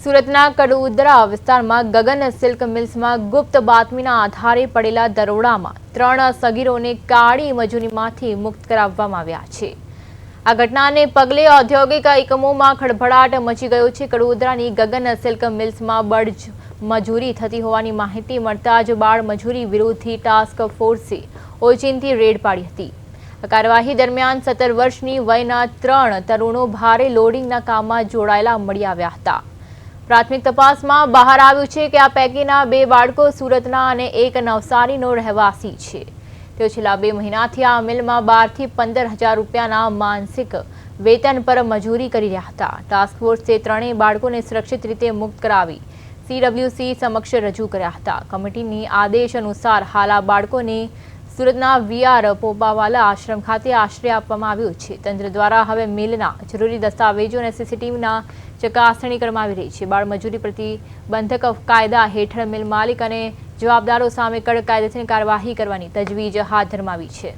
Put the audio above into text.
સુરતના કડોદરા વિસ્તારમાં ગગન સિલ્ક મિલ્સમાં ગુપ્ત બાતમીના આધારે પડેલા દરોડામાં 3 સગીરોને કાળી મજૂરીમાંથી મુક્ત કરાવવામાં આવ્યા છે। આ ઘટનાને પગલે ઔદ્યોગિક એકમોમાં ખળભળાટ મચી ગયો છે। કડોદરાની ગગન સિલ્ક મિલ્સમાં બળજ મજૂરી થતી હોવાની માહિતી મળતા જ બાળ મજૂરી વિરોધી ટાસ્ક ફોર્સે ઓચિંતી રેડ પાડી હતી। કાર્યવાહી દરમિયાન 17 વર્ષની વયના 3 તરુણો ભારે લોડિંગના કામમાં જોડાયેલા મળી આવ્યા હતા। પ્રાથમિક તપાસમાં બહાર આવ્યું છે કે આ પૈકીના 2 બાળકો સુરતના અને 1 નવસારીનો રહેવાસી છે। તેઓ છેલ્લા 2 મહિનાથી આ મિલમાં 12 થી 15,000 રૂપિયાના માનસિક વેતન પર મજૂરી કરી રહ્યા હતા। ટાસ્ક ફોર્સે ત્રણેય બાળકોને સુરક્ષિત રીતે મુક્ત કરાવી CWC સમક્ષ રજૂ કર્યા હતા। કમિટીની આદેશ અનુસાર હાલ આ બાળકોને સુરતના VR પોપાવાલા આશ્રમ ખાતે આશ્રય આપવામાં આવ્યો છે। તંત્ર દ્વારા હવે મિલના જરૂરી દસ્તાવેજો અને CCTVના ચકાસણી કરવામાં આવી રહી છે। બાળ મજૂરી પ્રતિબંધક કાયદા હેઠળ મિલ માલિક અને જવાબદારો સામે કડક કાયદેસરની કાર્યવાહી કરવાની તજવીજ હાથ ધરવામાં આવી છે।